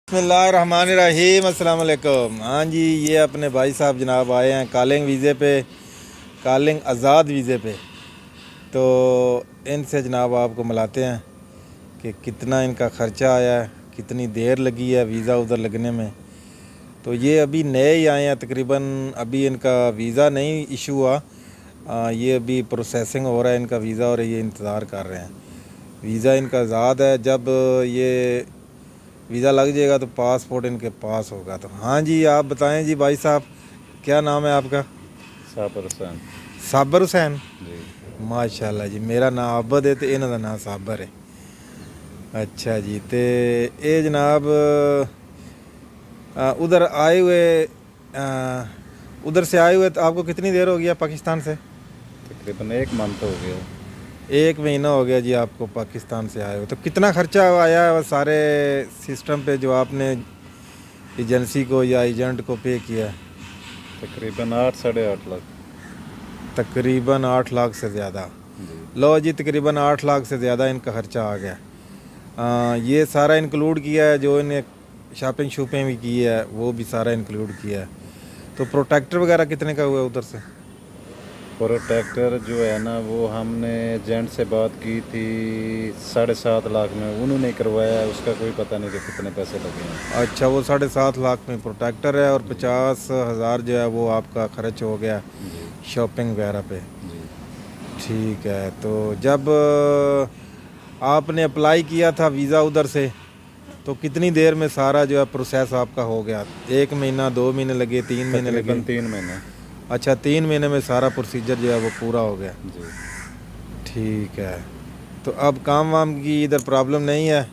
बिस्मिल्लाहिर्रहमानिर्रहीम, अस्सलाम वालेकुम। हाँ जी, ये अपने भाई साहब जनाब आए हैं कॉलिंग वीज़े पे, कॉलिंग आज़ाद वीज़े पे। तो इनसे जनाब आपको मिलाते हैं कि कितना इनका ख़र्चा आया है, कितनी देर लगी है वीज़ा उधर लगने में। तो ये अभी नए ही आए हैं, तकरीबन अभी इनका वीज़ा नहीं इशू हुआ, ये अभी प्रोसेसिंग हो रहा है इनका वीज़ा और ये इंतज़ार कर रहे हैं। वीज़ा इनका आज़ाद है, जब ये वीज़ा लग जाएगा तो पासपोर्ट इनके पास होगा। तो हाँ जी, आप बताएं जी भाई साहब, क्या नाम है आपका? साबर हुसैन साबर हुसैन। जी। माशाल्लाह जी, मेरा नाम आबद है तो इन्हों का नाम साबर है। अच्छा जी, तो ये जनाब उधर आए हुए, उधर से आए हुए तो आपको कितनी देर हो गया पाकिस्तान से? तकरीबन 1 मंथ हो गया। 1 महीना हो गया जी आपको पाकिस्तान से आए हो। तो कितना खर्चा आया है सारे सिस्टम पे जो आपने एजेंसी को या एजेंट को पे किया? तकरीबन 8 साढ़े 8 लाख। तकरीबन 8 लाख से ज़्यादा। जी। लो जी, तकरीबन 8 लाख से ज़्यादा इनका ख़र्चा आ गया। ये सारा इंक्लूड किया है, जो इन्हें शॉपिंग शूपिंग भी की है वो भी सारा इंक्लूड किया है। तो प्रोटेक्टर वगैरह कितने का हुआ उधर से? प्रोटेक्टर जो है ना, वो हमने एजेंट से बात की थी 7.5 लाख में, उन्होंने करवाया, उसका कोई पता नहीं कि कितने पैसे लगे हैं। अच्छा, वो 7.5 लाख में प्रोटेक्टर है और 50,000 जो है वो आपका खर्च हो गया जी शॉपिंग वगैरह पे। जी। ठीक है, तो जब आपने अप्लाई किया था वीज़ा उधर से, तो कितनी देर में सारा जो है प्रोसेस आपका हो गया? 1 महीना, 2 महीने लगे, 3 महीने लगे? तकरीबन 3 महीने। अच्छा, 3 महीने में सारा प्रोसीजर जो है वो पूरा हो गया। जी। ठीक है, तो अब काम वाम की इधर प्रॉब्लम नहीं है?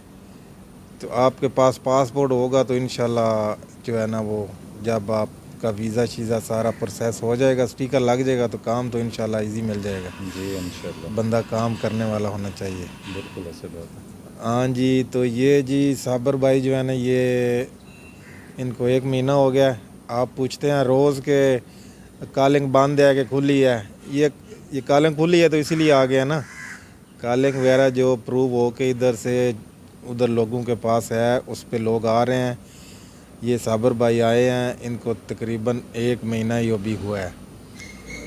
तो आपके पास पासपोर्ट होगा तो इंशाल्लाह जो है ना वो, जब आपका वीज़ा शीज़ा सारा प्रोसेस हो जाएगा, स्टिकर लग जाएगा, तो काम तो इंशाल्लाह इजी मिल जाएगा। जी इंशाल्लाह। बंदा काम करने वाला होना चाहिए। बिल्कुल ऐसे बात है। हाँ जी, तो ये जी साबर भाई जो है ना, ये इनको 1 महीना हो गया है। आप पूछते हैं रोज़ के कॉलिंग बंद है कि खुली है। ये कॉलिंग खुली है तो इसीलिए आ गया ना। कॉलिंग वगैरह जो प्रूव हो के इधर से उधर लोगों के पास है, उस पे लोग आ रहे हैं। ये साबर भाई आए हैं, इनको तकरीबन 1 महीना ही अभी हुआ है।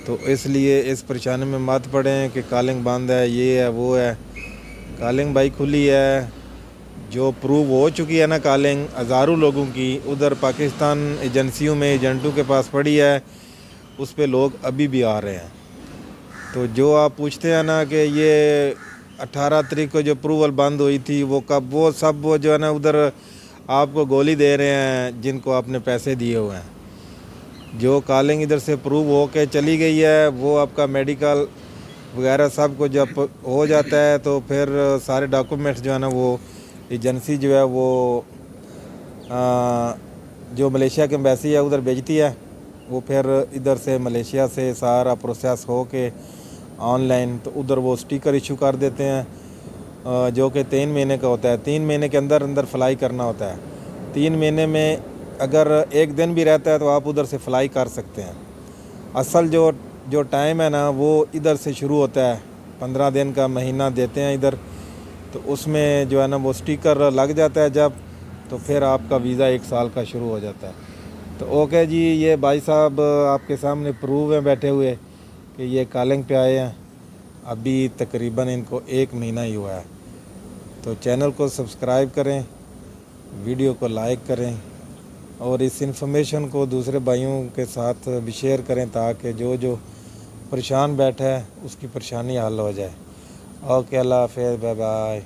तो इसलिए इस परेशानी में मत पड़ें कि कॉलिंग बंद है, ये है वो है। कॉलिंग भाई खुली है, जो प्रूव हो चुकी है ना कॉलिंग हज़ारों लोगों की, उधर पाकिस्तान एजेंसियों में एजेंटों के पास पड़ी है, उस पे लोग अभी भी आ रहे हैं। तो जो आप पूछते हैं ना कि ये 18 तारीख को जो अप्रूवल बंद हुई थी वो कब, वो सब वो जो है ना उधर आपको गोली दे रहे हैं जिनको आपने पैसे दिए हुए हैं। जो कॉलिंग इधर से अप्रूव हो के चली गई है, वो आपका मेडिकल वगैरह सब कुछ जब हो जाता है तो फिर सारे डॉक्यूमेंट्स जो है ना वो एजेंसी जो है वो जो मलेशिया की एम्बेसी है उधर भेजती है। वो फिर इधर से मलेशिया से सारा प्रोसेस हो के ऑनलाइन तो उधर वो स्टिकर इशू कर देते हैं, जो कि 3 महीने का होता है। 3 महीने के अंदर अंदर फ्लाई करना होता है। 3 महीने में अगर 1 दिन भी रहता है तो आप उधर से फ्लाई कर सकते हैं। असल जो टाइम है ना वो इधर से शुरू होता है, 15 दिन का महीना देते हैं इधर। तो उसमें जो है ना वो स्टिकर लग जाता है जब, तो फिर आपका वीज़ा 1 साल का शुरू हो जाता है। तो ओके जी, ये भाई साहब आपके सामने प्रूव हैं बैठे हुए कि ये कॉलिंग पे आए हैं। अभी तकरीबन इनको 1 महीना ही हुआ है। तो चैनल को सब्सक्राइब करें, वीडियो को लाइक करें और इस इंफॉर्मेशन को दूसरे भाइयों के साथ भी शेयर करें ताकि जो परेशान बैठा है उसकी परेशानी हल हो जाए। ओके, अल्लाह हाफ़िज़, बाय बाय।